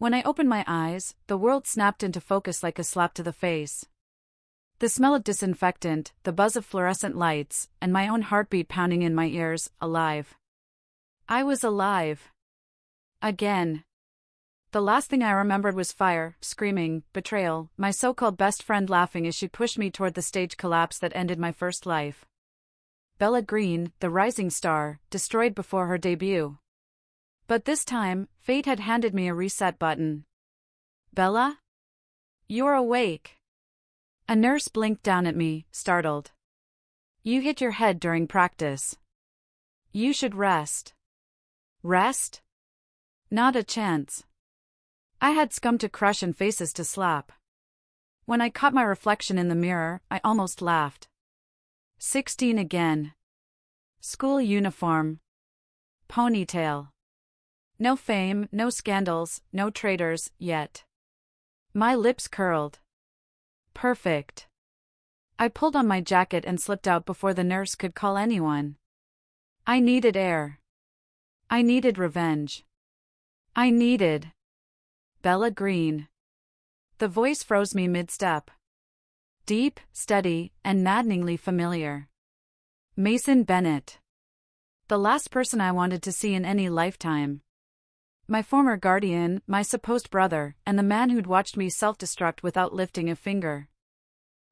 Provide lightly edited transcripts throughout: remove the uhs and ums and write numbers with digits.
When I opened my eyes, the world snapped into focus like a slap to the face. The smell of disinfectant, the buzz of fluorescent lights, and my own heartbeat pounding in my ears, alive. I was alive. Again. The last thing I remembered was fire, screaming, betrayal, my so-called best friend laughing as she pushed me toward the stage collapse that ended my first life. Bella Green, the rising star, destroyed before her debut. But this time, fate had handed me a reset button. Bella? You're awake. A nurse blinked down at me, startled. You hit your head during practice. You should rest. Rest? Not a chance. I had scum to crush and faces to slap. When I caught my reflection in the mirror, I almost laughed. 16 again. School uniform. Ponytail. No fame, no scandals, no traitors, yet. My lips curled. Perfect. I pulled on my jacket and slipped out before the nurse could call anyone. I needed air. I needed revenge. I needed Bella Green. The voice froze me mid-step. Deep, steady, and maddeningly familiar. Mason Bennett. The last person I wanted to see in any lifetime. My former guardian, my supposed brother, and the man who'd watched me self-destruct without lifting a finger.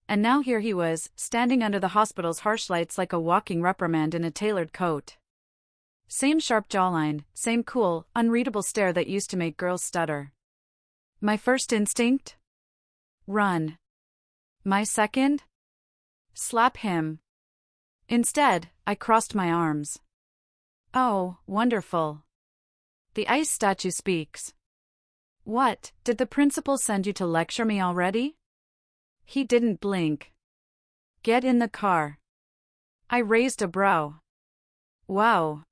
And now here he was, standing under the hospital's harsh lights like a walking reprimand in a tailored coat. Same sharp jawline, same cool, unreadable stare that used to make girls stutter. My first instinct? Run. My second? Slap him. Instead, I crossed my arms. Oh, wonderful. The ice statue speaks. What, did the principal send you to lecture me already? He didn't blink. Get in the car. I raised a brow. Wow.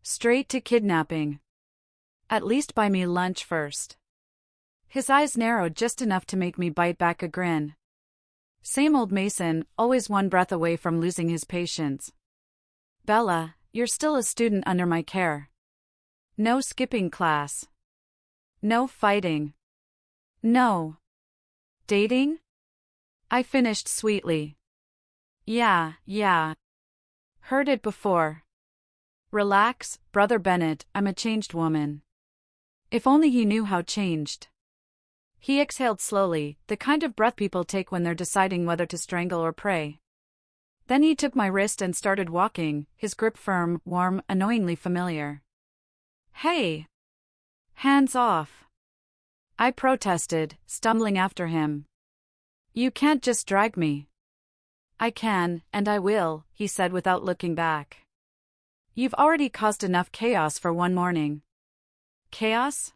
Straight to kidnapping. At least buy me lunch first. His eyes narrowed just enough to make me bite back a grin. Same old Mason, always one breath away from losing his patience. Bella, you're still a student under my care. No skipping class. No fighting. No. Dating? I finished sweetly. Yeah. Heard it before. Relax, Brother Bennett, I'm a changed woman. If only he knew how changed. He exhaled slowly, the kind of breath people take when they're deciding whether to strangle or pray. Then he took my wrist and started walking, his grip firm, warm, annoyingly familiar. Hey! Hands off! I protested, stumbling after him. You can't just drag me. I can, and I will, he said without looking back. You've already caused enough chaos for one morning. Chaos?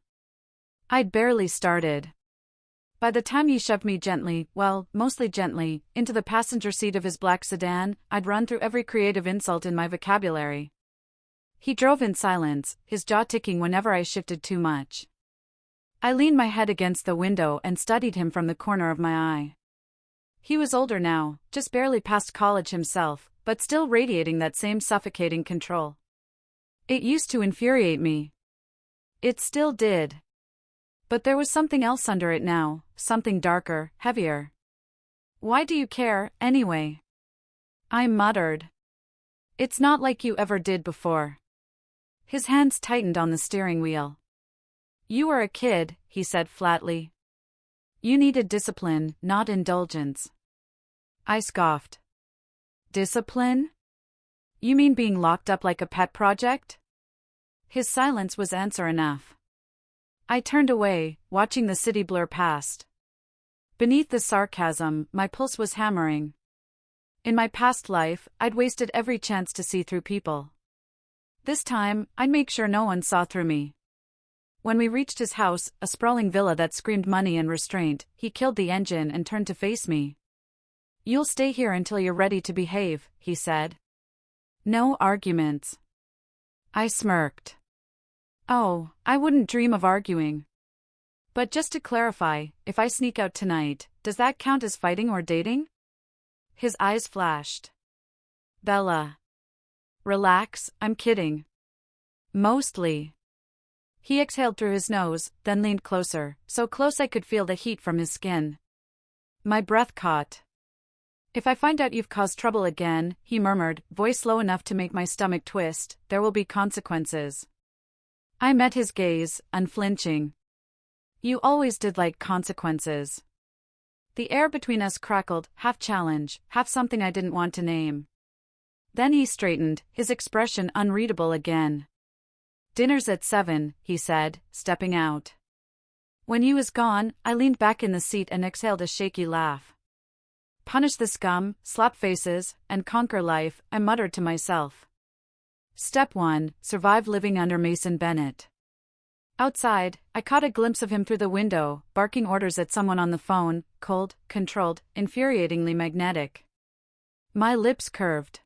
I'd barely started. By the time he shoved me gently, well, mostly gently, into the passenger seat of his black sedan, I'd run through every creative insult in my vocabulary. He drove in silence, his jaw ticking whenever I shifted too much. I leaned my head against the window and studied him from the corner of my eye. He was older now, just barely past college himself, but still radiating that same suffocating control. It used to infuriate me. It still did. But there was something else under it now, something darker, heavier. Why do you care, anyway? I muttered. It's not like you ever did before. His hands tightened on the steering wheel. You were a kid, he said flatly. You needed discipline, not indulgence. I scoffed. Discipline? You mean being locked up like a pet project? His silence was answer enough. I turned away, watching the city blur past. Beneath the sarcasm, my pulse was hammering. In my past life, I'd wasted every chance to see through people. This time, I'd make sure no one saw through me. When we reached his house, a sprawling villa that screamed money and restraint, he killed the engine and turned to face me. You'll stay here until you're ready to behave, he said. No arguments. I smirked. Oh, I wouldn't dream of arguing. But just to clarify, if I sneak out tonight, does that count as fighting or dating? His eyes flashed. Bella. Relax, I'm kidding. Mostly. He exhaled through his nose, then leaned closer, so close I could feel the heat from his skin. My breath caught. "If I find out you've caused trouble again," he murmured, voice low enough to make my stomach twist, "there will be consequences." I met his gaze, unflinching. "You always did like consequences." The air between us crackled, half challenge, half something I didn't want to name. Then he straightened, his expression unreadable again. "Dinner's at 7, he said, stepping out. When he was gone, I leaned back in the seat and exhaled a shaky laugh. "Punish the scum, slap faces, and conquer life," I muttered to myself. Step 1, survive living under Mason Bennett. Outside, I caught a glimpse of him through the window, barking orders at someone on the phone, cold, controlled, infuriatingly magnetic. My lips curved.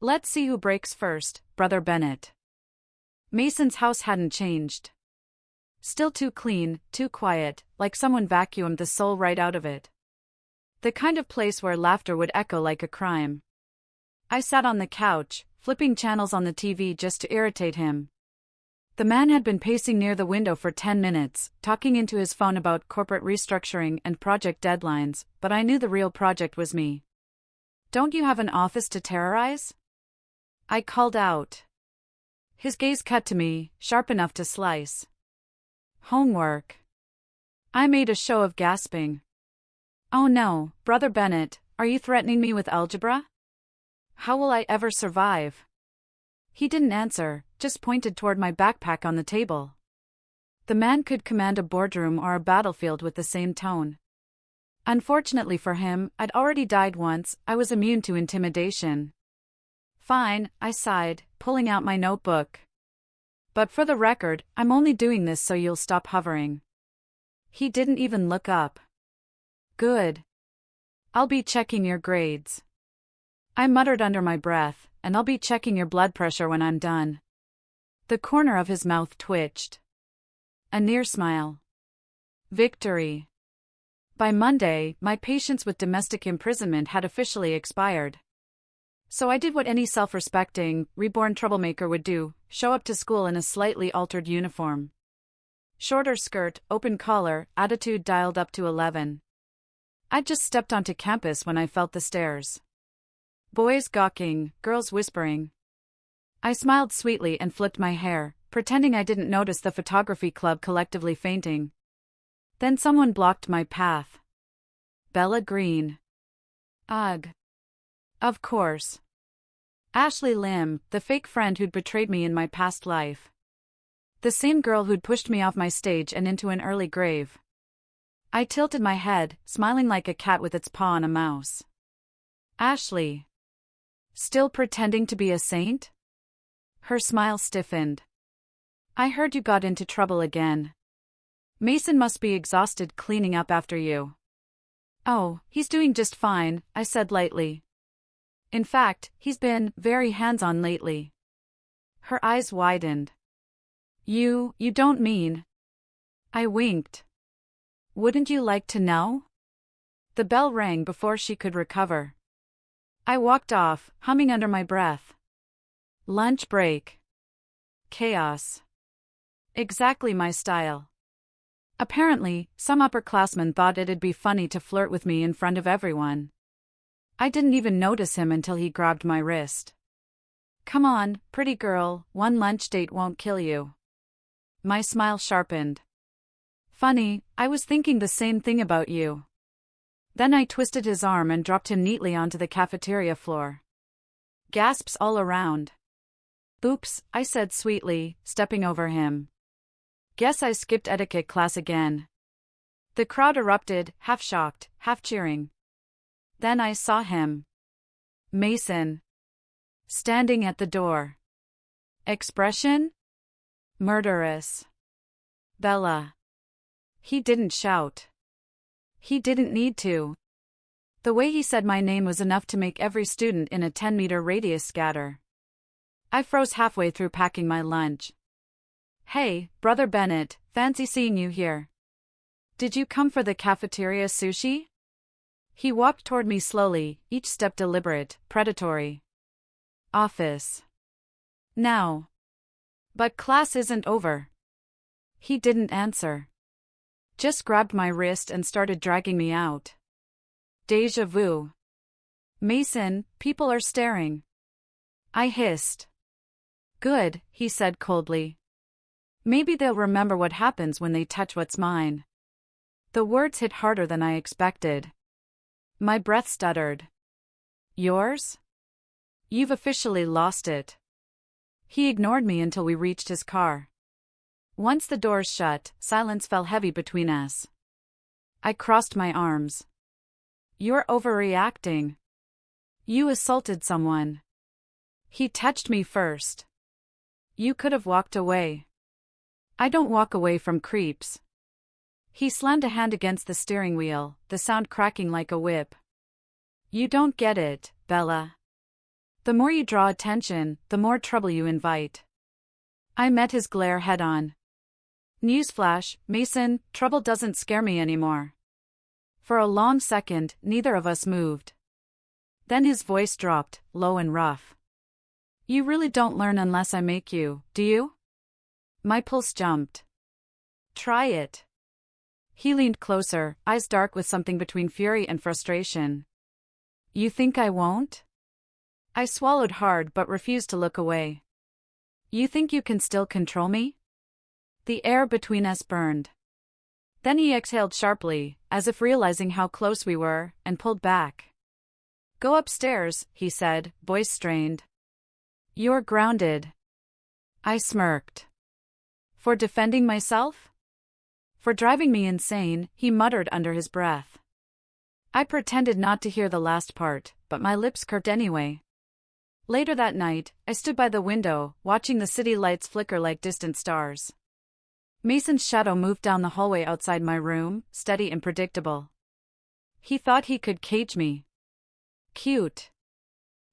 Let's see who breaks first, Brother Bennett. Mason's house hadn't changed. Still too clean, too quiet, like someone vacuumed the soul right out of it. The kind of place where laughter would echo like a crime. I sat on the couch, flipping channels on the TV just to irritate him. The man had been pacing near the window for 10 minutes, talking into his phone about corporate restructuring and project deadlines, but I knew the real project was me. "Don't you have an office to terrorize?" I called out. His gaze cut to me, sharp enough to slice. "Homework." I made a show of gasping. "Oh no, Brother Bennett, are you threatening me with algebra? How will I ever survive?" He didn't answer, just pointed toward my backpack on the table. The man could command a boardroom or a battlefield with the same tone. Unfortunately for him, I'd already died once, I was immune to intimidation. "Fine," I sighed, pulling out my notebook. "But for the record, I'm only doing this so you'll stop hovering." He didn't even look up. "Good. I'll be checking your grades." I muttered under my breath, "and I'll be checking your blood pressure when I'm done." The corner of his mouth twitched. A near smile. Victory. By Monday, my patience with domestic imprisonment had officially expired. So I did what any self-respecting, reborn troublemaker would do, show up to school in a slightly altered uniform. Shorter skirt, open collar, attitude dialed up to 11. I'd just stepped onto campus when I felt the stares. Boys gawking, girls whispering. I smiled sweetly and flipped my hair, pretending I didn't notice the photography club collectively fainting. Then someone blocked my path. Bella Green. Ugh. Of course. Ashley Lim, the fake friend who'd betrayed me in my past life. The same girl who'd pushed me off my stage and into an early grave. I tilted my head, smiling like a cat with its paw on a mouse. Ashley. Still pretending to be a saint? Her smile stiffened. "I heard you got into trouble again. Mason must be exhausted cleaning up after you." "Oh, he's doing just fine," I said lightly. "In fact, he's been very hands-on lately." Her eyes widened. You don't mean..." I winked. "Wouldn't you like to know?" The bell rang before she could recover. I walked off, humming under my breath. Lunch break. Chaos. Exactly my style. Apparently, some upperclassmen thought it'd be funny to flirt with me in front of everyone. I didn't even notice him until he grabbed my wrist. "Come on, pretty girl, one lunch date won't kill you." My smile sharpened. "Funny, I was thinking the same thing about you." Then I twisted his arm and dropped him neatly onto the cafeteria floor. Gasps all around. "Oops," I said sweetly, stepping over him. "Guess I skipped etiquette class again." The crowd erupted, half shocked, half cheering. Then I saw him. Mason. Standing at the door. Expression? Murderous. Bella. He didn't shout. He didn't need to. The way he said my name was enough to make every student in a 10-meter radius scatter. I froze halfway through packing my lunch. "Hey, Brother Bennett, fancy seeing you here. Did you come for the cafeteria sushi?" He walked toward me slowly, each step deliberate, predatory. "Office. Now." "But class isn't over." He didn't answer. Just grabbed my wrist and started dragging me out. Deja vu. Mason, people are staring. I hissed. Good, he said coldly. Maybe they'll remember what happens when they touch what's mine. The words hit harder than I expected. My breath stuttered. Yours? You've officially lost it. He ignored me until we reached his car. Once the doors shut, silence fell heavy between us. I crossed my arms. You're overreacting. You assaulted someone. He touched me first. You could have walked away. I don't walk away from creeps. He slammed a hand against the steering wheel, the sound cracking like a whip. You don't get it, Bella. The more you draw attention, the more trouble you invite. I met his glare head-on. Newsflash, Mason, trouble doesn't scare me anymore. For a long second, neither of us moved. Then his voice dropped, low and rough. You really don't learn unless I make you, do you? My pulse jumped. Try it. He leaned closer, eyes dark with something between fury and frustration. You think I won't? I swallowed hard but refused to look away. You think you can still control me? The air between us burned. Then he exhaled sharply, as if realizing how close we were, and pulled back. Go upstairs, he said, voice strained. You're grounded. I smirked. For defending myself? For driving me insane, he muttered under his breath. I pretended not to hear the last part, but my lips curved anyway. Later that night, I stood by the window, watching the city lights flicker like distant stars. Mason's shadow moved down the hallway outside my room, steady and predictable. He thought he could cage me. Cute.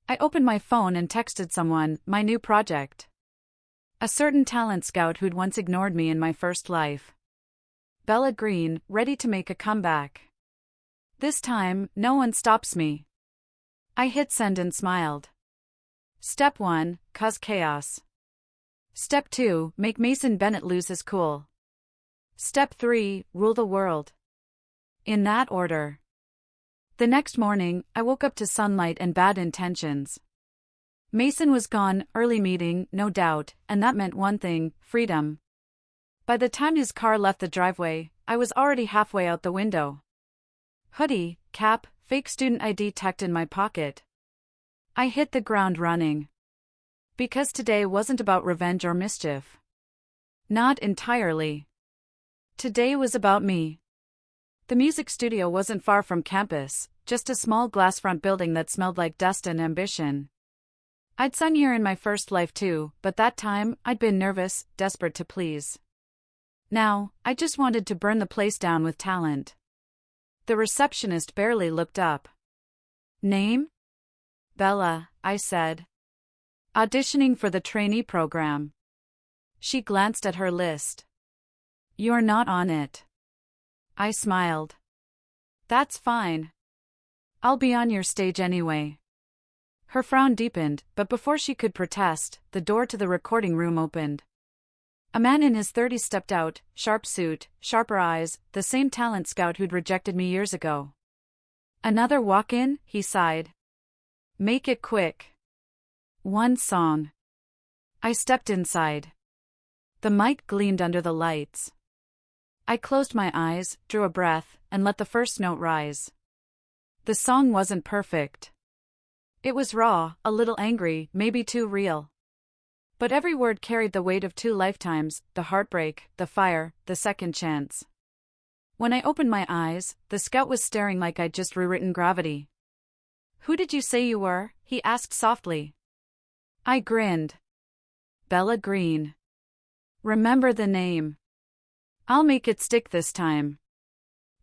I opened my phone and texted someone, my new project. A certain talent scout who'd once ignored me in my first life. Bella Green, ready to make a comeback. This time, no one stops me. I hit send and smiled. Step 1, cause chaos. Step 2, make Mason Bennett lose his cool. Step 3, rule the world. In that order. The next morning, I woke up to sunlight and bad intentions. Mason was gone, early meeting, no doubt, and that meant one thing, freedom. By the time his car left the driveway, I was already halfway out the window. Hoodie, cap, fake student ID tucked in my pocket. I hit the ground running. Because today wasn't about revenge or mischief. Not entirely. Today was about me. The music studio wasn't far from campus, just a small glass front building that smelled like dust and ambition. I'd sung here in my first life too, but that time, I'd been nervous, desperate to please. Now, I just wanted to burn the place down with talent. The receptionist barely looked up. Name? Bella, I said. Auditioning for the trainee program. She glanced at her list. You're not on it. I smiled. That's fine. I'll be on your stage anyway. Her frown deepened, but before she could protest, the door to the recording room opened. A man in his 30s stepped out, sharp suit, sharper eyes, the same talent scout who'd rejected me years ago. Another walk-in, he sighed. Make it quick. One song. I stepped inside. The mic gleamed under the lights. I closed my eyes, drew a breath, and let the first note rise. The song wasn't perfect. It was raw, a little angry, maybe too real. But every word carried the weight of 2 lifetimes, the heartbreak, the fire, the second chance. When I opened my eyes, the scout was staring like I'd just rewritten gravity. Who did you say you were? He asked softly. I grinned. Bella Green. Remember the name. I'll make it stick this time.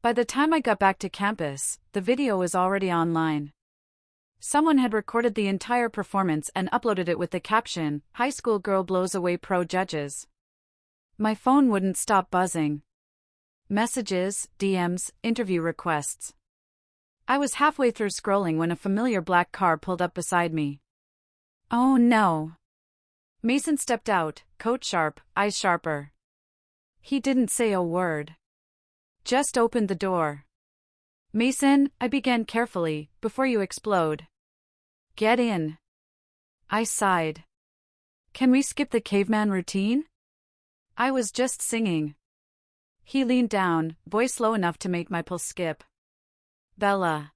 By the time I got back to campus, the video was already online. Someone had recorded the entire performance and uploaded it with the caption, "High school girl blows away pro judges." My phone wouldn't stop buzzing. Messages, DMs, interview requests. I was halfway through scrolling when a familiar black car pulled up beside me. Oh no. Mason stepped out, coat sharp, eyes sharper. He didn't say a word. Just opened the door. Mason, I began carefully, before you explode. Get in. I sighed. Can we skip the caveman routine? I was just singing. He leaned down, voice low enough to make my pulse skip. Bella.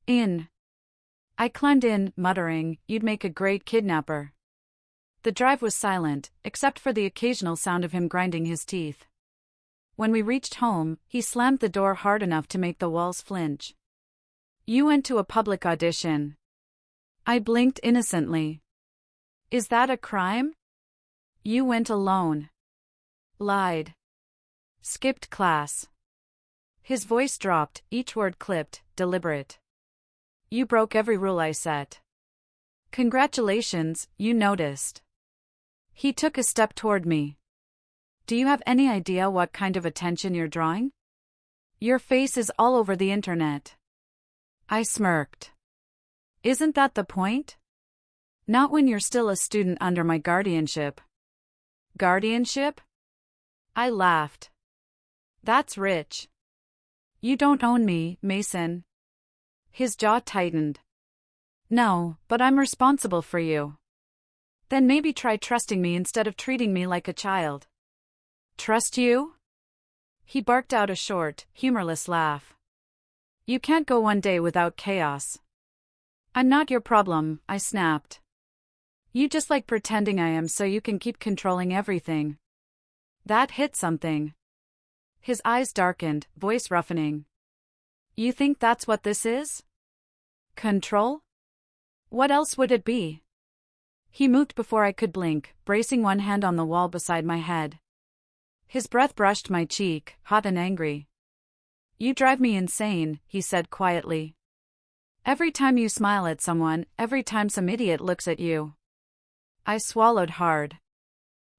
In. I climbed in, muttering, you'd make a great kidnapper. The drive was silent, except for the occasional sound of him grinding his teeth. When we reached home, he slammed the door hard enough to make the walls flinch. You went to a public audition. I blinked innocently. Is that a crime? You went alone. Lied. Skipped class. His voice dropped, each word clipped, deliberate. You broke every rule I set. Congratulations, you noticed. He took a step toward me. Do you have any idea what kind of attention you're drawing? Your face is all over the internet. I smirked. Isn't that the point? Not when you're still a student under my guardianship. Guardianship? I laughed. That's rich. You don't own me, Mason. His jaw tightened. No, but I'm responsible for you. Then maybe try trusting me instead of treating me like a child. Trust you? He barked out a short, humorless laugh. You can't go one day without chaos. I'm not your problem, I snapped. You just like pretending I am so you can keep controlling everything. That hit something. His eyes darkened, voice roughening. You think that's what this is? Control? What else would it be? He moved before I could blink, bracing one hand on the wall beside my head. His breath brushed my cheek, hot and angry. You drive me insane, he said quietly. Every time you smile at someone, every time some idiot looks at you. I swallowed hard.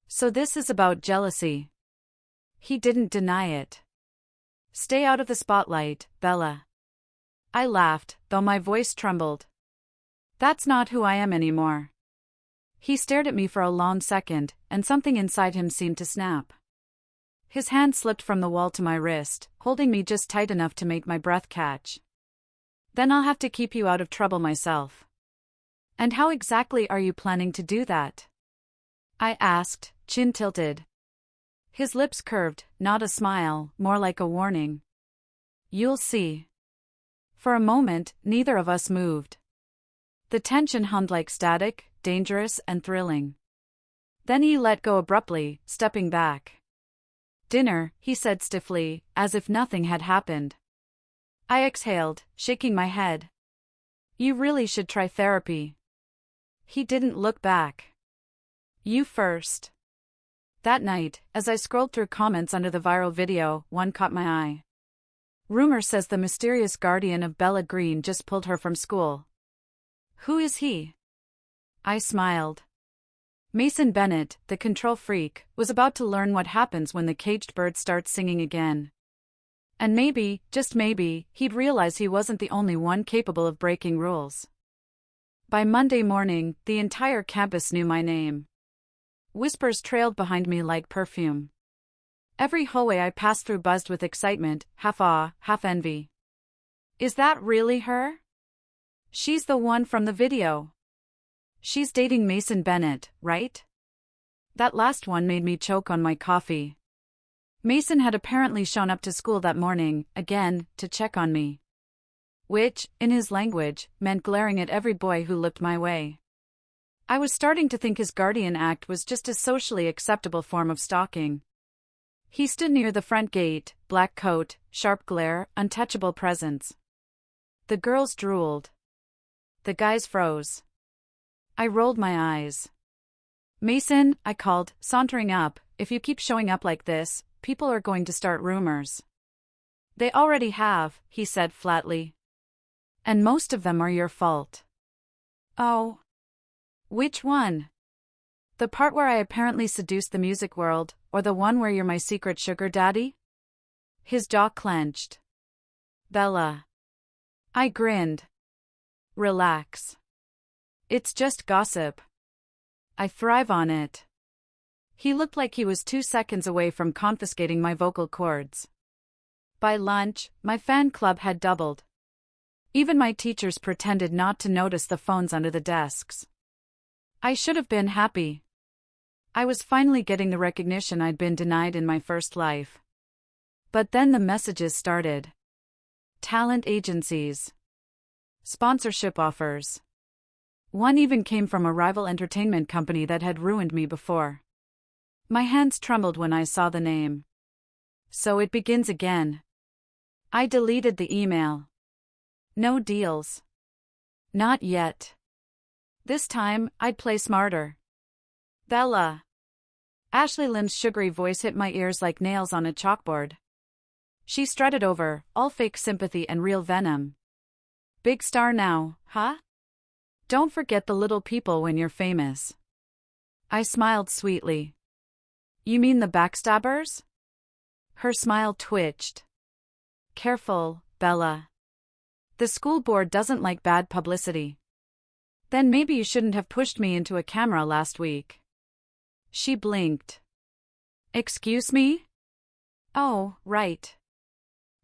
So this is about jealousy. He didn't deny it. Stay out of the spotlight, Bella. I laughed, though my voice trembled. That's not who I am anymore. He stared at me for a long second, and something inside him seemed to snap. His hand slipped from the wall to my wrist, holding me just tight enough to make my breath catch. Then I'll have to keep you out of trouble myself. And how exactly are you planning to do that? I asked, chin tilted. His lips curved, not a smile, more like a warning. You'll see. For a moment, neither of us moved. The tension hummed like static, dangerous and thrilling. Then he let go abruptly, stepping back. Dinner, he said stiffly, as if nothing had happened. I exhaled, shaking my head. You really should try therapy. He didn't look back. You first. That night, as I scrolled through comments under the viral video, one caught my eye. Rumor says the mysterious guardian of Bella Green just pulled her from school. Who is he? I smiled. Mason Bennett, the control freak, was about to learn what happens when the caged bird starts singing again. And maybe, just maybe, he'd realize he wasn't the only one capable of breaking rules. By Monday morning, the entire campus knew my name. Whispers trailed behind me like perfume. Every hallway I passed through buzzed with excitement, half awe, half envy. Is that really her? She's the one from the video. She's dating Mason Bennett, right? That last one made me choke on my coffee. Mason had apparently shown up to school that morning, again, to check on me. Which, in his language, meant glaring at every boy who looked my way. I was starting to think his guardian act was just a socially acceptable form of stalking. He stood near the front gate, black coat, sharp glare, untouchable presence. The girls drooled. The guys froze. I rolled my eyes. Mason, I called, sauntering up, if you keep showing up like this, people are going to start rumors. They already have, he said flatly. And most of them are your fault. Oh. Which one? The part where I apparently seduced the music world, or the one where you're my secret sugar daddy? His jaw clenched. Bella. I grinned. Relax. It's just gossip. I thrive on it. He looked like he was 2 seconds away from confiscating my vocal cords. By lunch, my fan club had doubled. Even my teachers pretended not to notice the phones under the desks. I should have been happy. I was finally getting the recognition I'd been denied in my first life. But then the messages started. Talent agencies. Sponsorship offers. One even came from a rival entertainment company that had ruined me before. My hands trembled when I saw the name. So it begins again. I deleted the email. No deals. Not yet. This time, I'd play smarter. Bella. Ashley Lim's sugary voice hit my ears like nails on a chalkboard. She strutted over, all fake sympathy and real venom. Big star now, huh? Don't forget the little people when you're famous. I smiled sweetly. You mean the backstabbers? Her smile twitched. Careful, Bella. The school board doesn't like bad publicity. Then maybe you shouldn't have pushed me into a camera last week. She blinked. Excuse me? Oh, right.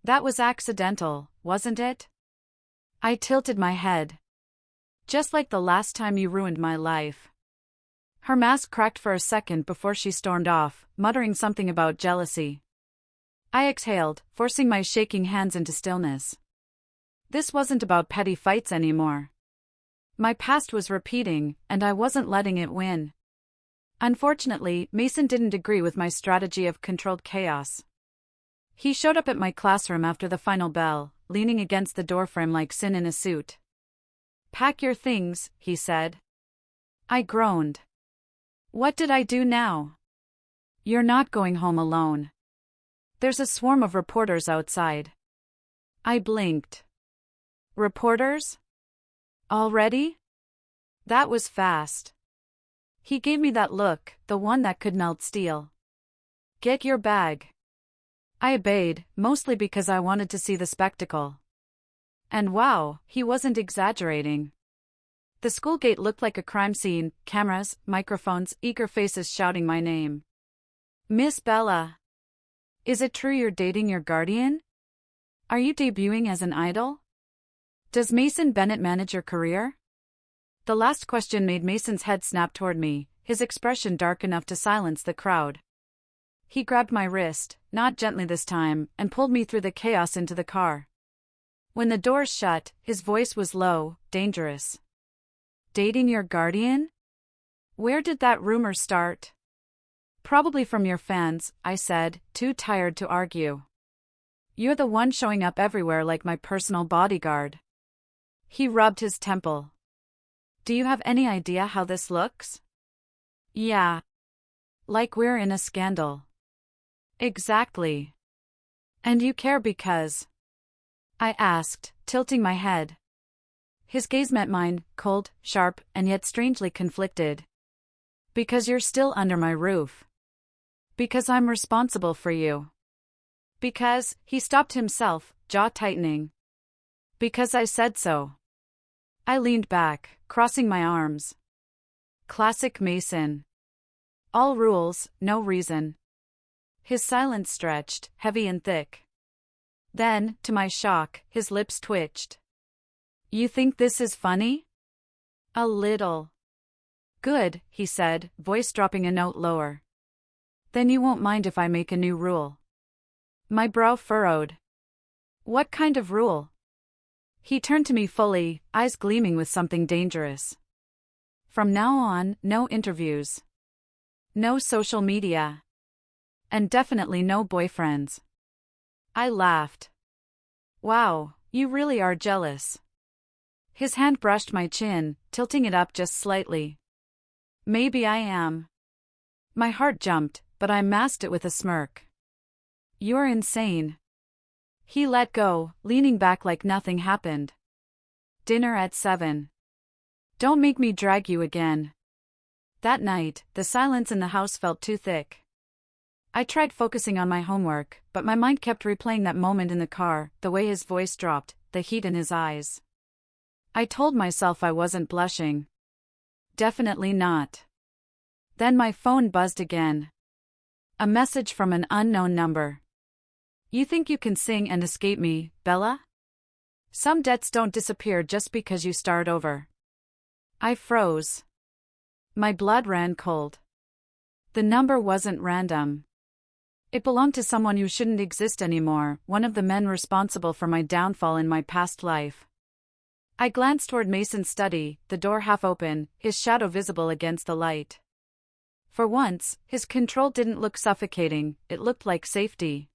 That was accidental, wasn't it? I tilted my head. Just like the last time you ruined my life. Her mask cracked for a second before she stormed off, muttering something about jealousy. I exhaled, forcing my shaking hands into stillness. This wasn't about petty fights anymore. My past was repeating, and I wasn't letting it win. Unfortunately, Mason didn't agree with my strategy of controlled chaos. He showed up at my classroom after the final bell, leaning against the doorframe like Sin in a suit. Pack your things, he said. I groaned. What did I do now? You're not going home alone. There's a swarm of reporters outside. I blinked. Reporters? Already? That was fast. He gave me that look, the one that could melt steel. Get your bag. I obeyed, mostly because I wanted to see the spectacle. And wow, he wasn't exaggerating. The school gate looked like a crime scene, cameras, microphones, eager faces shouting my name. Miss Bella. Is it true you're dating your guardian? Are you debuting as an idol? Does Mason Bennett manage your career? The last question made Mason's head snap toward me, his expression dark enough to silence the crowd. He grabbed my wrist, not gently this time, and pulled me through the chaos into the car. When the doors shut, his voice was low, dangerous. Dating your guardian? Where did that rumor start? Probably from your fans, I said, too tired to argue. You're the one showing up everywhere like my personal bodyguard. He rubbed his temple. Do you have any idea how this looks? Yeah. Like we're in a scandal. Exactly. And you care because? I asked, tilting my head. His gaze met mine, cold, sharp, and yet strangely conflicted. Because you're still under my roof. Because I'm responsible for you. Because, he stopped himself, jaw tightening. Because I said so. I leaned back, crossing my arms. Classic Mason. All rules, no reason. His silence stretched, heavy and thick. Then, to my shock, his lips twitched. You think this is funny? A little. Good, he said, voice dropping a note lower. Then you won't mind if I make a new rule. My brow furrowed. What kind of rule? He turned to me fully, eyes gleaming with something dangerous. From now on, no interviews. No social media. And definitely no boyfriends. I laughed. Wow, you really are jealous. His hand brushed my chin, tilting it up just slightly. Maybe I am. My heart jumped, but I masked it with a smirk. You're insane. He let go, leaning back like nothing happened. Dinner at 7. Don't make me drag you again. That night, the silence in the house felt too thick. I tried focusing on my homework, but my mind kept replaying that moment in the car, the way his voice dropped, the heat in his eyes. I told myself I wasn't blushing. Definitely not. Then my phone buzzed again. A message from an unknown number. You think you can sing and escape me, Bella? Some debts don't disappear just because you start over. I froze. My blood ran cold. The number wasn't random. It belonged to someone who shouldn't exist anymore, one of the men responsible for my downfall in my past life. I glanced toward Mason's study, the door half open, his shadow visible against the light. For once, his control didn't look suffocating, it looked like safety.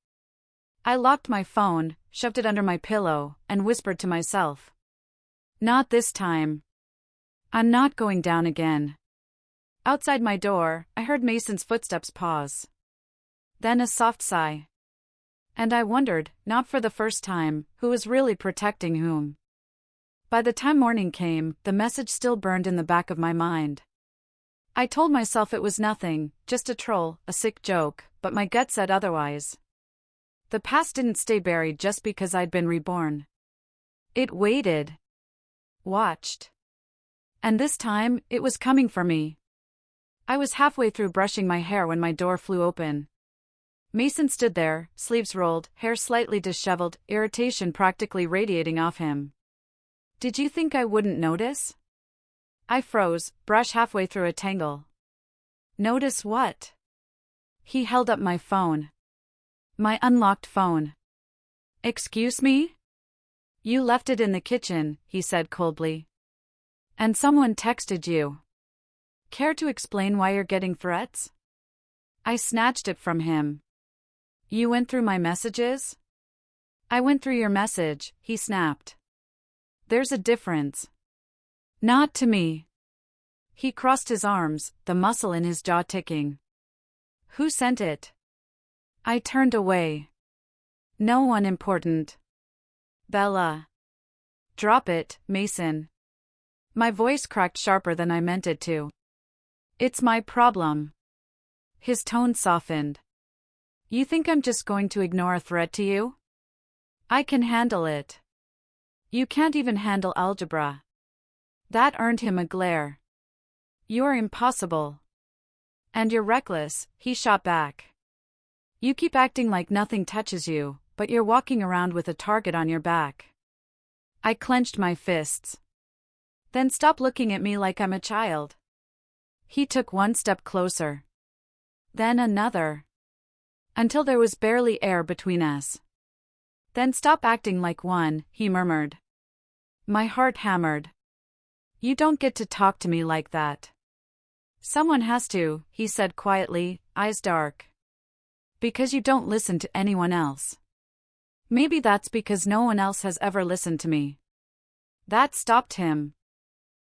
I locked my phone, shoved it under my pillow, and whispered to myself. Not this time. I'm not going down again. Outside my door, I heard Mason's footsteps pause. Then a soft sigh. And I wondered, not for the first time, who was really protecting whom. By the time morning came, the message still burned in the back of my mind. I told myself it was nothing, just a troll, a sick joke, but my gut said otherwise. The past didn't stay buried just because I'd been reborn. It waited. Watched. And this time, it was coming for me. I was halfway through brushing my hair when my door flew open. Mason stood there, sleeves rolled, hair slightly disheveled, irritation practically radiating off him. Did you think I wouldn't notice? I froze, brush halfway through a tangle. Notice what? He held up my phone. My unlocked phone. Excuse me? You left it in the kitchen, he said coldly. And someone texted you. Care to explain why you're getting threats? I snatched it from him. You went through my messages? I went through your message, he snapped. There's a difference. Not to me. He crossed his arms, the muscle in his jaw ticking. Who sent it? I turned away. No one important. Bella. Drop it, Mason. My voice cracked sharper than I meant it to. It's my problem. His tone softened. You think I'm just going to ignore a threat to you? I can handle it. You can't even handle algebra. That earned him a glare. You're impossible. And you're reckless, he shot back. You keep acting like nothing touches you, but you're walking around with a target on your back. I clenched my fists. Then stop looking at me like I'm a child. He took one step closer. Then another. Until there was barely air between us. Then stop acting like one, he murmured. My heart hammered. You don't get to talk to me like that. Someone has to, he said quietly, eyes dark. Because you don't listen to anyone else. Maybe that's because no one else has ever listened to me. That stopped him.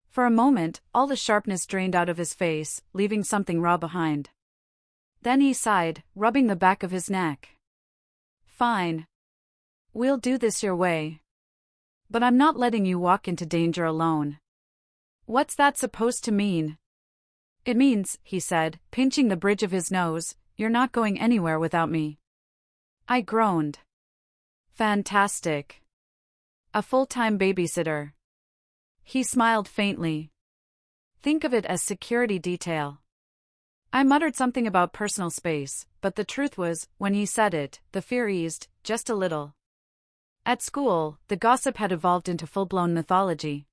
For a moment, all the sharpness drained out of his face, leaving something raw behind. Then he sighed, rubbing the back of his neck. Fine. We'll do this your way. But I'm not letting you walk into danger alone. What's that supposed to mean? It means, he said, pinching the bridge of his nose, you're not going anywhere without me. I groaned. Fantastic. A full-time babysitter. He smiled faintly. Think of it as security detail. I muttered something about personal space, but the truth was, when he said it, the fear eased, just a little. At school, the gossip had evolved into full-blown mythology.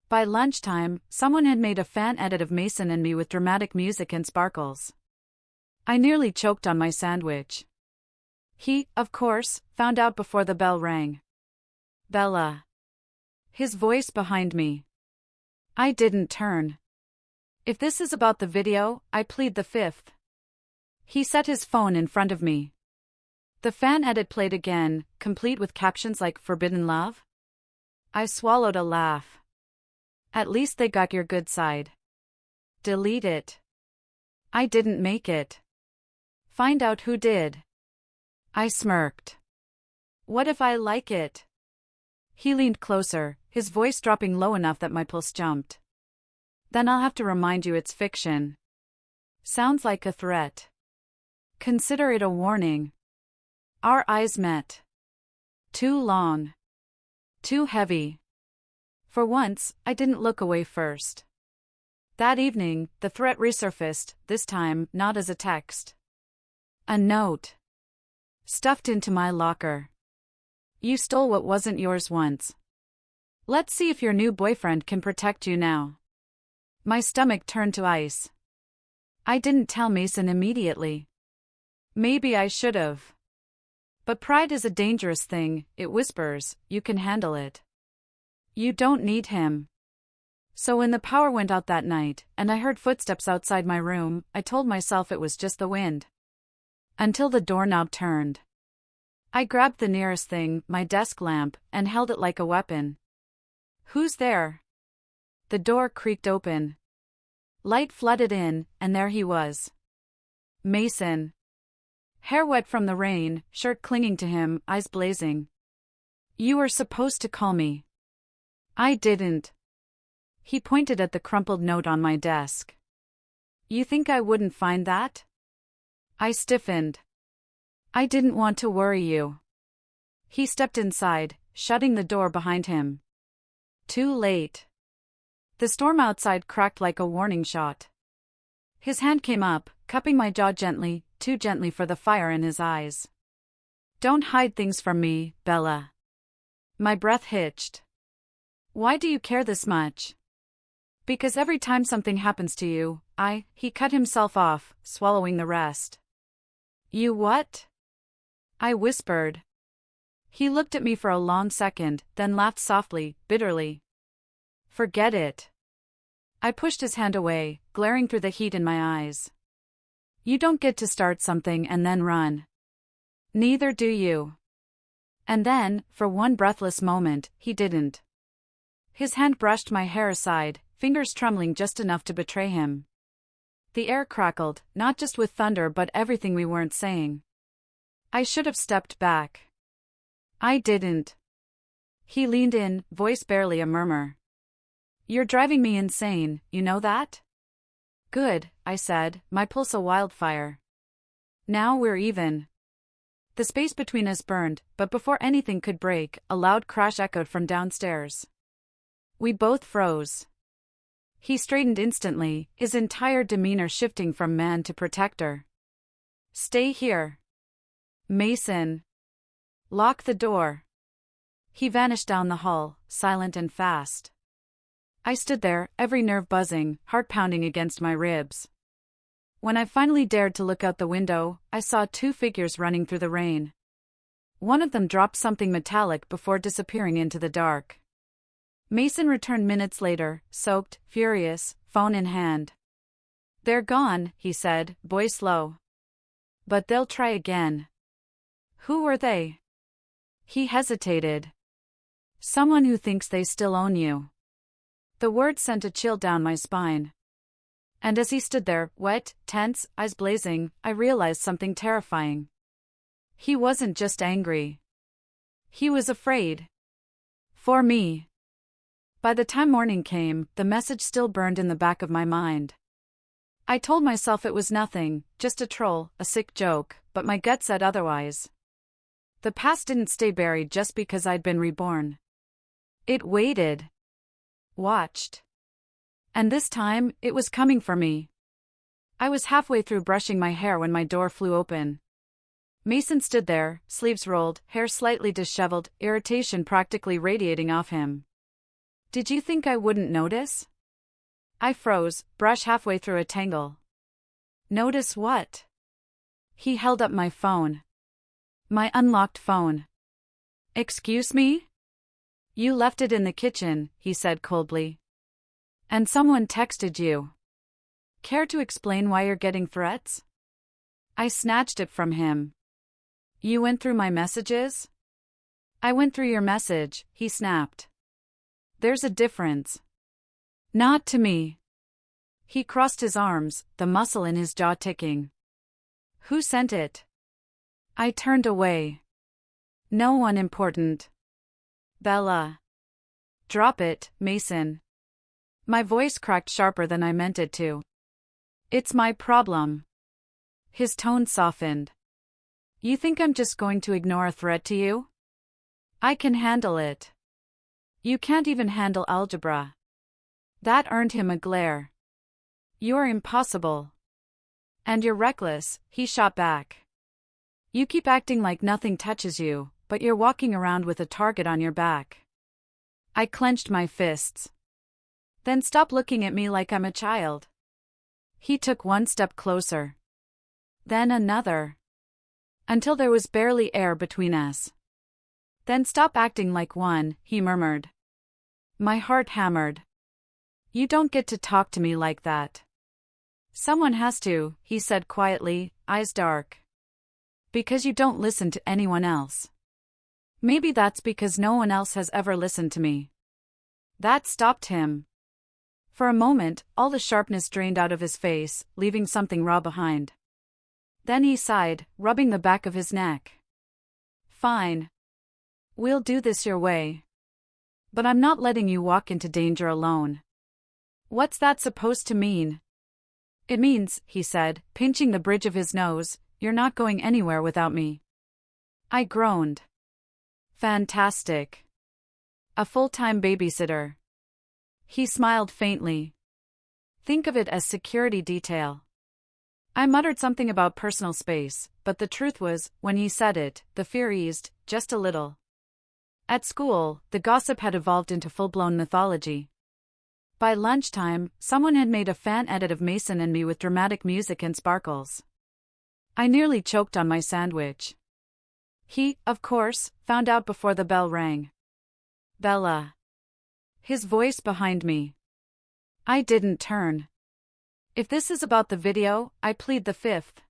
By lunchtime, someone had made a fan edit of Mason and me with dramatic music and sparkles. I nearly choked on my sandwich. He, of course, found out before the bell rang. Bella. His voice behind me. I didn't turn. If this is about the video, I plead the fifth. He set his phone in front of me. The fan edit played again, complete with captions like Forbidden Love. I swallowed a laugh. At least they got your good side. Delete it. I didn't make it. Find out who did. I smirked. What if I like it? He leaned closer, his voice dropping low enough that my pulse jumped. Then I'll have to remind you it's fiction. Sounds like a threat. Consider it a warning. Our eyes met. Too long. Too heavy. For once, I didn't look away first. That evening, the threat resurfaced, this time not as a text. A note. Stuffed into my locker. You stole what wasn't yours once. Let's see if your new boyfriend can protect you now. My stomach turned to ice. I didn't tell Mason immediately. Maybe I should've. But pride is a dangerous thing, it whispers, you can handle it. You don't need him. So when the power went out that night, and I heard footsteps outside my room, I told myself it was just the wind. Until the doorknob turned. I grabbed the nearest thing, my desk lamp, and held it like a weapon. Who's there? The door creaked open. Light flooded in, and there he was. Mason. Hair wet from the rain, shirt clinging to him, eyes blazing. You were supposed to call me. I didn't. He pointed at the crumpled note on my desk. You think I wouldn't find that? I stiffened. I didn't want to worry you. He stepped inside, shutting the door behind him. Too late. The storm outside cracked like a warning shot. His hand came up, cupping my jaw gently, too gently for the fire in his eyes. Don't hide things from me, Bella. My breath hitched. Why do you care this much? Because every time something happens to you, he cut himself off, swallowing the rest. You what? I whispered. He looked at me for a long second, then laughed softly, bitterly. Forget it. I pushed his hand away, glaring through the heat in my eyes. You don't get to start something and then run. Neither do you. And then, for one breathless moment, he didn't. His hand brushed my hair aside, fingers trembling just enough to betray him. The air crackled, not just with thunder but everything we weren't saying. I should have stepped back. I didn't. He leaned in, voice barely a murmur. You're driving me insane, you know that? Good, I said, my pulse a wildfire. Now we're even. The space between us burned, but before anything could break, a loud crash echoed from downstairs. We both froze. He straightened instantly, his entire demeanor shifting from man to protector. Stay here. Mason. Lock the door. He vanished down the hall, silent and fast. I stood there, every nerve buzzing, heart pounding against my ribs. When I finally dared to look out the window, I saw two figures running through the rain. One of them dropped something metallic before disappearing into the dark. Mason returned minutes later, soaked, furious, phone in hand. They're gone, he said, voice low. But they'll try again. Who were they? He hesitated. Someone who thinks they still own you. The word sent a chill down my spine. And as he stood there, wet, tense, eyes blazing, I realized something terrifying. He wasn't just angry. He was afraid. For me. By the time morning came, the message still burned in the back of my mind. I told myself it was nothing, just a troll, a sick joke, but my gut said otherwise. The past didn't stay buried just because I'd been reborn. It waited. Watched. And this time, it was coming for me. I was halfway through brushing my hair when my door flew open. Mason stood there, sleeves rolled, hair slightly disheveled, irritation practically radiating off him. Did you think I wouldn't notice? I froze, brush halfway through a tangle. Notice what? He held up my phone. My unlocked phone. Excuse me? You left it in the kitchen, he said coldly. And someone texted you. Care to explain why you're getting threats? I snatched it from him. You went through my messages? I went through your message, he snapped. There's a difference. Not to me. He crossed his arms, the muscle in his jaw ticking. Who sent it? I turned away. No one important. Bella. Drop it, Mason. My voice cracked sharper than I meant it to. It's my problem. His tone softened. You think I'm just going to ignore a threat to you? I can handle it. You can't even handle algebra. That earned him a glare. You're impossible. And you're reckless, he shot back. You keep acting like nothing touches you, but you're walking around with a target on your back. I clenched my fists. Then stop looking at me like I'm a child. He took one step closer. Then another. Until there was barely air between us. Then stop acting like one, he murmured. My heart hammered. You don't get to talk to me like that. Someone has to, he said quietly, eyes dark. Because you don't listen to anyone else. Maybe that's because no one else has ever listened to me. That stopped him. For a moment, all the sharpness drained out of his face, leaving something raw behind. Then he sighed, rubbing the back of his neck. Fine. We'll do this your way. But I'm not letting you walk into danger alone. What's that supposed to mean? It means, he said, pinching the bridge of his nose, you're not going anywhere without me. I groaned. Fantastic. A full-time babysitter. He smiled faintly. Think of it as security detail. I muttered something about personal space, but the truth was, when he said it, the fear eased, just a little. At school, the gossip had evolved into full-blown mythology. By lunchtime, someone had made a fan edit of Mason and me with dramatic music and sparkles. I nearly choked on my sandwich. He, of course, found out before the bell rang. Bella. His voice behind me. I didn't turn. If this is about the video, I plead the fifth.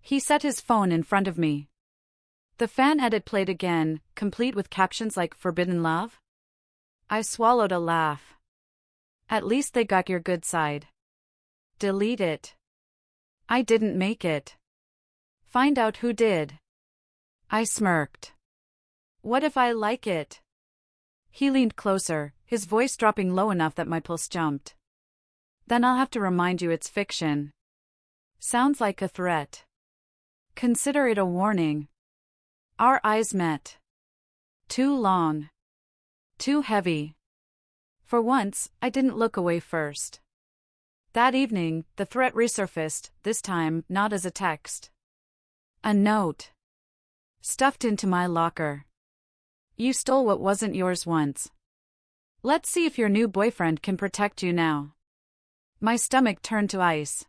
He set his phone in front of me. The fan edit played again, complete with captions like Forbidden Love. I swallowed a laugh. At least they got your good side. Delete it. I didn't make it. Find out who did. I smirked. What if I like it? He leaned closer, his voice dropping low enough that my pulse jumped. Then I'll have to remind you it's fiction. Sounds like a threat. Consider it a warning. Our eyes met. Too long. Too heavy. For once, I didn't look away first. That evening, the threat resurfaced, this time not as a text. A note. Stuffed into my locker. You stole what wasn't yours once. Let's see if your new boyfriend can protect you now. My stomach turned to ice.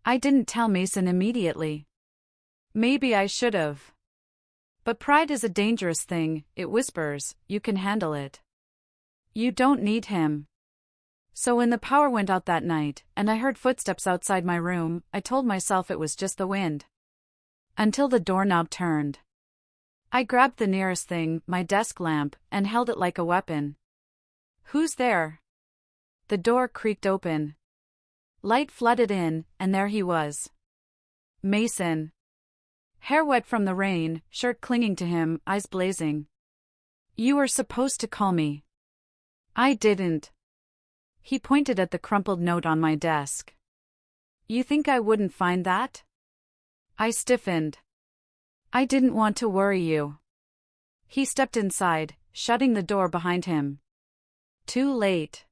I didn't tell Mason immediately. Maybe I should've. But pride is a dangerous thing, it whispers, you can handle it. You don't need him. So when the power went out that night, and I heard footsteps outside my room, I told myself it was just the wind. Until the doorknob turned. I grabbed the nearest thing, my desk lamp, and held it like a weapon. Who's there? The door creaked open. Light flooded in, and there he was. Mason. Hair wet from the rain, shirt clinging to him, eyes blazing. You were supposed to call me. I didn't. He pointed at the crumpled note on my desk. You think I wouldn't find that? I stiffened. I didn't want to worry you. He stepped inside, shutting the door behind him. Too late.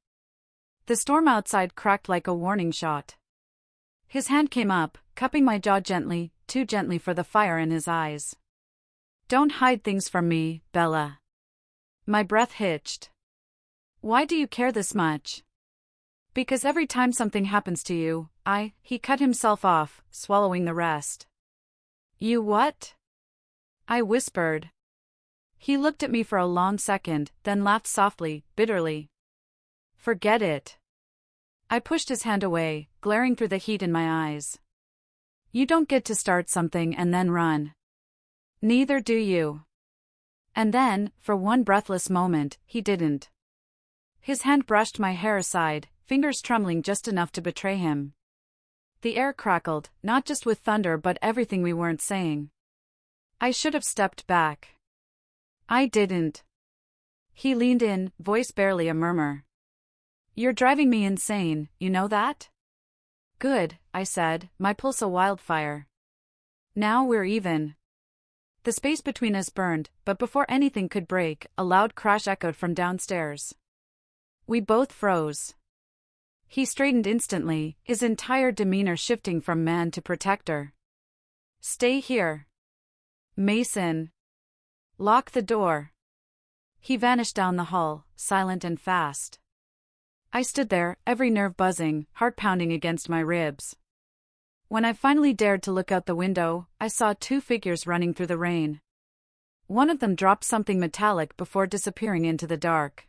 The storm outside cracked like a warning shot. His hand came up, cupping my jaw gently, too gently for the fire in his eyes. Don't hide things from me, Bella. My breath hitched. Why do you care this much? Because every time something happens to you, he cut himself off, swallowing the rest. You what? I whispered. He looked at me for a long second, then laughed softly, bitterly. Forget it. I pushed his hand away, glaring through the heat in my eyes. You don't get to start something and then run. Neither do you. And then, for one breathless moment, he didn't. His hand brushed my hair aside, fingers trembling just enough to betray him. The air crackled, not just with thunder but everything we weren't saying. I should have stepped back. I didn't. He leaned in, voice barely a murmur. You're driving me insane, you know that? Good, I said, my pulse a wildfire. Now we're even. The space between us burned, but before anything could break, a loud crash echoed from downstairs. We both froze. He straightened instantly, his entire demeanor shifting from man to protector. Stay here. Mason. Lock the door. He vanished down the hall, silent and fast. I stood there, every nerve buzzing, heart pounding against my ribs. When I finally dared to look out the window, I saw two figures running through the rain. One of them dropped something metallic before disappearing into the dark.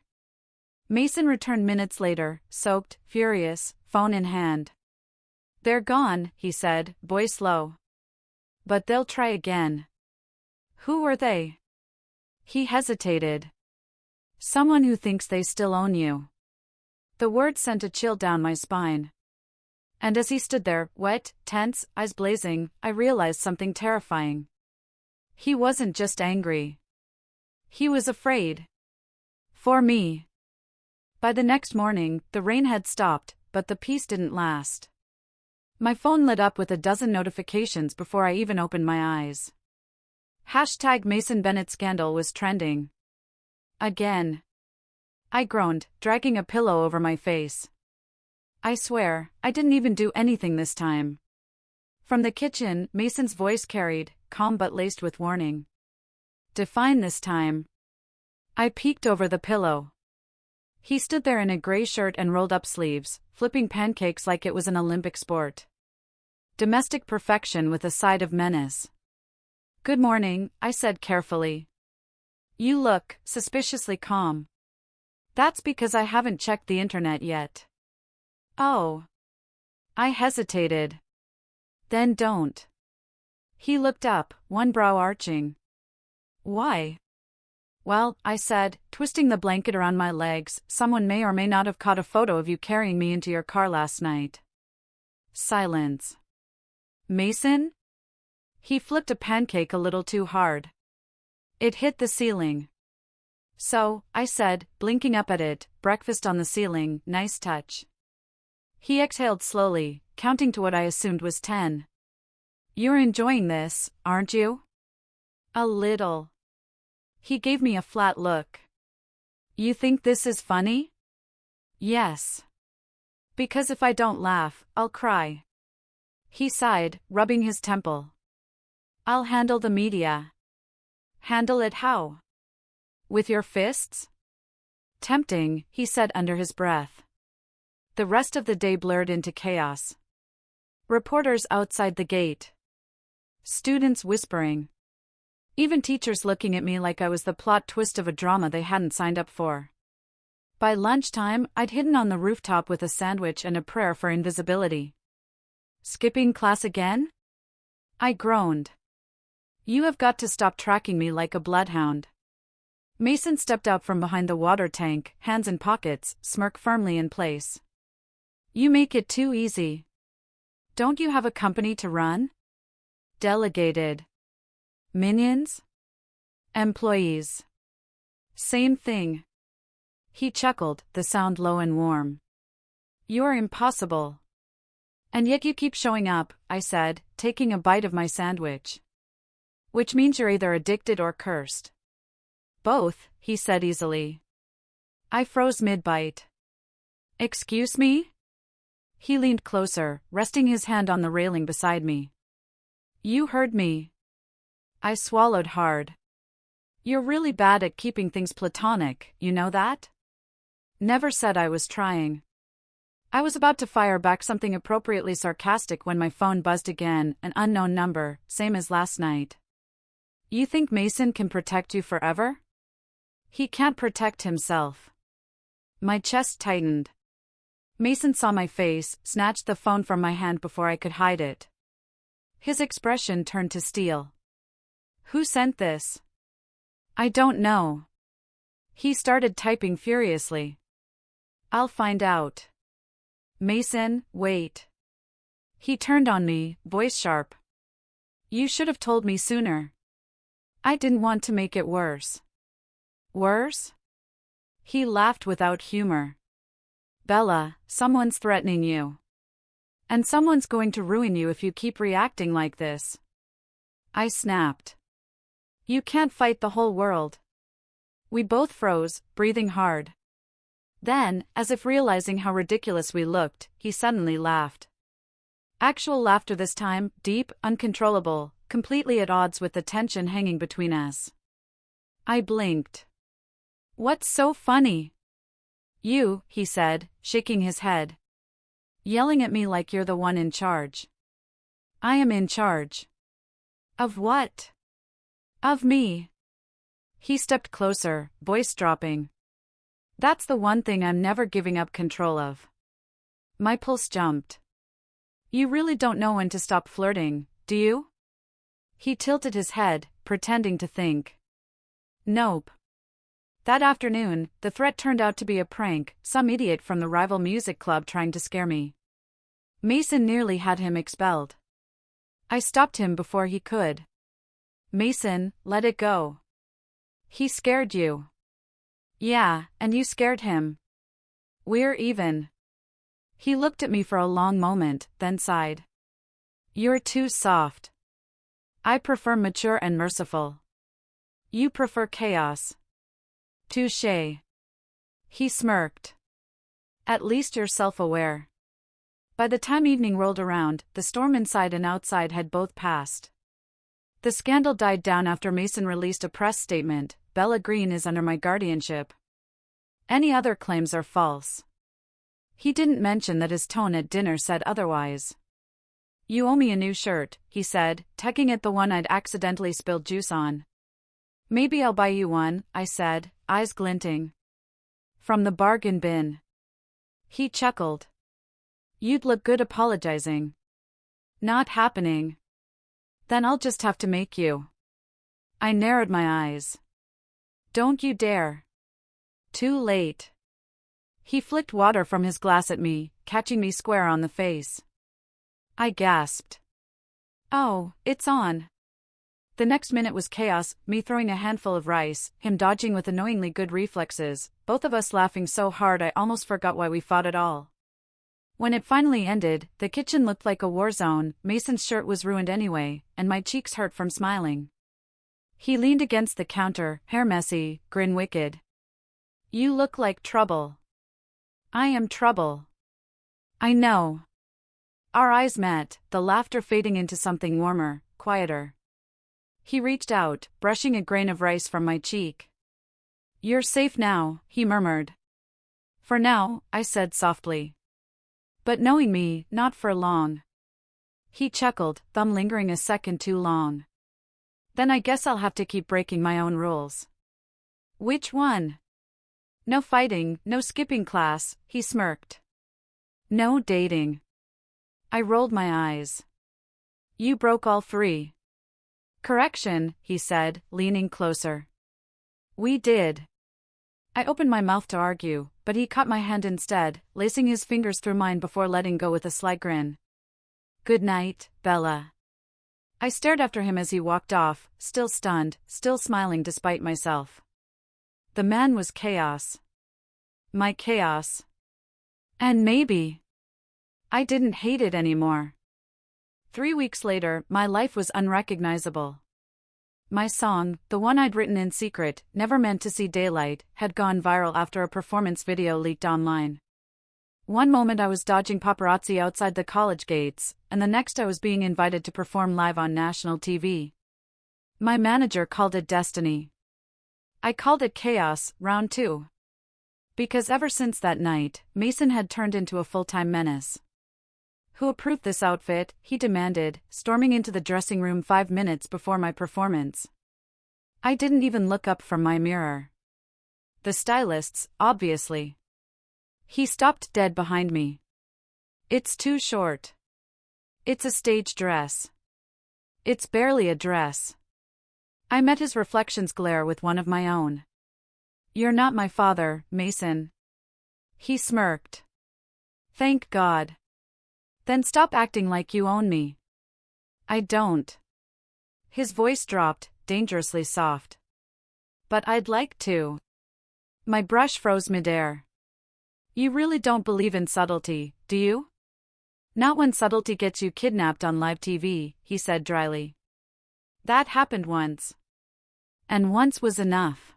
Mason returned minutes later, soaked, furious, phone in hand. They're gone, he said, voice low. But they'll try again. Who were they? He hesitated. Someone who thinks they still own you. The word sent a chill down my spine. And as he stood there, wet, tense, eyes blazing, I realized something terrifying. He wasn't just angry. He was afraid. For me. By the next morning, the rain had stopped, but the peace didn't last. My phone lit up with a dozen notifications before I even opened my eyes. Hashtag Mason Bennett scandal was trending. Again. I groaned, dragging a pillow over my face. I swear, I didn't even do anything this time. From the kitchen, Mason's voice carried, calm but laced with warning. Define this time. I peeked over the pillow. He stood there in a gray shirt and rolled-up sleeves, flipping pancakes like it was an Olympic sport. Domestic perfection with a side of menace. Good morning, I said carefully. You look suspiciously calm. That's because I haven't checked the internet yet. Oh. I hesitated. Then don't. He looked up, one brow arching. Why? Well, I said, twisting the blanket around my legs, someone may or may not have caught a photo of you carrying me into your car last night. Silence. Mason? He flipped a pancake a little too hard. It hit the ceiling. So, I said, blinking up at it, breakfast on the ceiling, nice touch. He exhaled slowly, counting to what I assumed was 10. You're enjoying this, aren't you? A little. He gave me a flat look. You think this is funny? Yes. Because if I don't laugh, I'll cry. He sighed, rubbing his temple. I'll handle the media. Handle it how? With your fists? Tempting, he said under his breath. The rest of the day blurred into chaos. Reporters outside the gate. Students whispering. Even teachers looking at me like I was the plot twist of a drama they hadn't signed up for. By lunchtime, I'd hidden on the rooftop with a sandwich and a prayer for invisibility. Skipping class again? I groaned. You have got to stop tracking me like a bloodhound. Mason stepped out from behind the water tank, hands in pockets, smirk firmly in place. You make it too easy. Don't you have a company to run? Delegated. Minions? Employees. Same thing. He chuckled, the sound low and warm. You're impossible. And yet you keep showing up, I said, taking a bite of my sandwich. Which means you're either addicted or cursed. Both, he said easily. I froze mid-bite. Excuse me? He leaned closer, resting his hand on the railing beside me. You heard me. I swallowed hard. You're really bad at keeping things platonic, you know that? Never said I was trying. I was about to fire back something appropriately sarcastic when my phone buzzed again, an unknown number, same as last night. You think Mason can protect you forever? He can't protect himself. My chest tightened. Mason saw my face, snatched the phone from my hand before I could hide it. His expression turned to steel. Who sent this? I don't know. He started typing furiously. I'll find out. Mason, wait. He turned on me, voice sharp. You should have told me sooner. I didn't want to make it worse. Worse? He laughed without humor. Bella, someone's threatening you. And someone's going to ruin you if you keep reacting like this. I snapped. You can't fight the whole world. We both froze, breathing hard. Then, as if realizing how ridiculous we looked, he suddenly laughed. Actual laughter this time, deep, uncontrollable, completely at odds with the tension hanging between us. I blinked. "What's so funny?" "You," he said, shaking his head. "Yelling at me like you're the one in charge." "I am in charge." "Of what?" "Of me." He stepped closer, voice dropping. "That's the one thing I'm never giving up control of." My pulse jumped. "You really don't know when to stop flirting, do you?" He tilted his head, pretending to think. "Nope." That afternoon, the threat turned out to be a prank, some idiot from the rival music club trying to scare me. Mason nearly had him expelled. I stopped him before he could. "Mason, let it go." "He scared you." "Yeah, and you scared him. We're even." He looked at me for a long moment, then sighed. "You're too soft. I prefer mature and merciful. You prefer chaos." "Touché." He smirked. "At least you're self-aware." By the time evening rolled around, the storm inside and outside had both passed. The scandal died down after Mason released a press statement: "Bella Green is under my guardianship. Any other claims are false." He didn't mention that his tone at dinner said otherwise. "You owe me a new shirt," he said, tugging at the one I'd accidentally spilled juice on. "Maybe I'll buy you one," I said, eyes glinting. "From the bargain bin." He chuckled. "You'd look good apologizing." "Not happening." "Then I'll just have to make you." I narrowed my eyes. "Don't you dare." "Too late." He flicked water from his glass at me, catching me square on the face. I gasped. "Oh, it's on." The next minute was chaos, me throwing a handful of rice, him dodging with annoyingly good reflexes, both of us laughing so hard I almost forgot why we fought at all. When it finally ended, the kitchen looked like a war zone. Mason's shirt was ruined anyway, and my cheeks hurt from smiling. He leaned against the counter, hair messy, grin wicked. "You look like trouble." "I am trouble." "I know." Our eyes met, the laughter fading into something warmer, quieter. He reached out, brushing a grain of rice from my cheek. "You're safe now," he murmured. "For now," I said softly. "But knowing me, not for long." He chuckled, thumb lingering a second too long. "Then I guess I'll have to keep breaking my own rules." "Which one?" "No fighting, no skipping class," he smirked. "No dating." I rolled my eyes. "You broke all three." "Correction," he said, leaning closer. "We did." I opened my mouth to argue, but he caught my hand instead, lacing his fingers through mine before letting go with a sly grin. "Good night, Bella." I stared after him as he walked off, still stunned, still smiling despite myself. The man was chaos. My chaos. And maybe I didn't hate it anymore. 3 weeks later, my life was unrecognizable. My song, the one I'd written in secret, never meant to see daylight, had gone viral after a performance video leaked online. One moment I was dodging paparazzi outside the college gates, and the next I was being invited to perform live on national TV. My manager called it destiny. I called it chaos, round 2. Because ever since that night, Mason had turned into a full-time menace. "Who approved this outfit?" he demanded, storming into the dressing room 5 minutes before my performance. I didn't even look up from my mirror. "The stylists, obviously." He stopped dead behind me. "It's too short." "It's a stage dress." "It's barely a dress." I met his reflection's glare with one of my own. "You're not my father, Mason." He smirked. "Thank God." "Then stop acting like you own me." "I don't." His voice dropped, dangerously soft. "But I'd like to." My brush froze midair. "You really don't believe in subtlety, do you?" "Not when subtlety gets you kidnapped on live TV," he said dryly. "That happened once. And once was enough."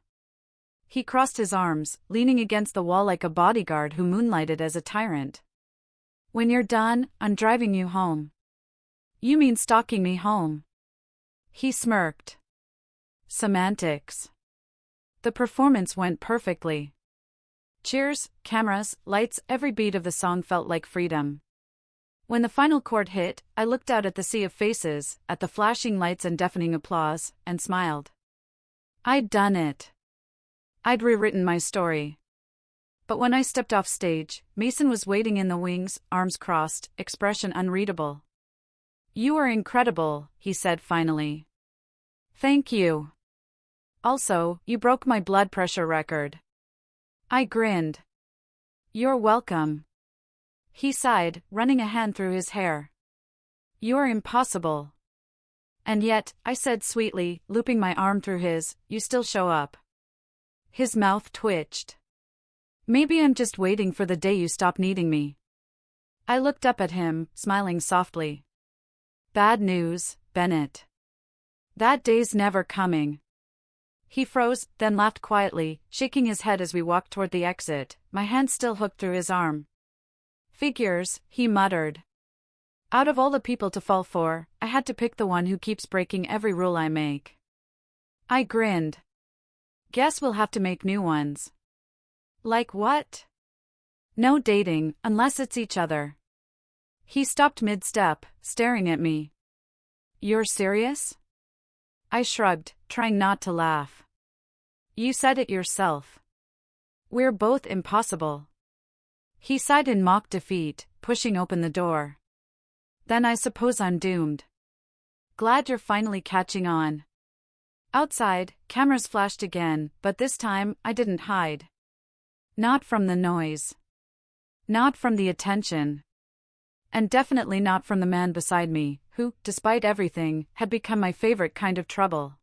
He crossed his arms, leaning against the wall like a bodyguard who moonlighted as a tyrant. When you're done, I'm driving you home. You mean stalking me home? He smirked. Semantics. The performance went perfectly. Cheers, cameras, lights, every beat of the song felt like freedom. When the final chord hit, I looked out at the sea of faces, at the flashing lights and deafening applause, and smiled. I'd done it. I'd rewritten my story. But when I stepped off stage, Mason was waiting in the wings, arms crossed, expression unreadable. You are incredible, he said finally. Thank you. Also, you broke my blood pressure record. I grinned. You're welcome. He sighed, running a hand through his hair. You're impossible. And yet, I said sweetly, looping my arm through his, you still show up. His mouth twitched. Maybe I'm just waiting for the day you stop needing me. I looked up at him, smiling softly. Bad news, Bennett. That day's never coming. He froze, then laughed quietly, shaking his head as we walked toward the exit, my hand still hooked through his arm. Figures, he muttered. Out of all the people to fall for, I had to pick the one who keeps breaking every rule I make. I grinned. Guess we'll have to make new ones. Like what? No dating, unless it's each other. He stopped mid-step, staring at me. You're serious? I shrugged, trying not to laugh. You said it yourself. We're both impossible. He sighed in mock defeat, pushing open the door. Then I suppose I'm doomed. Glad you're finally catching on. Outside, cameras flashed again, but this time, I didn't hide. Not from the noise. Not from the attention. And definitely not from the man beside me, who, despite everything, had become my favorite kind of trouble.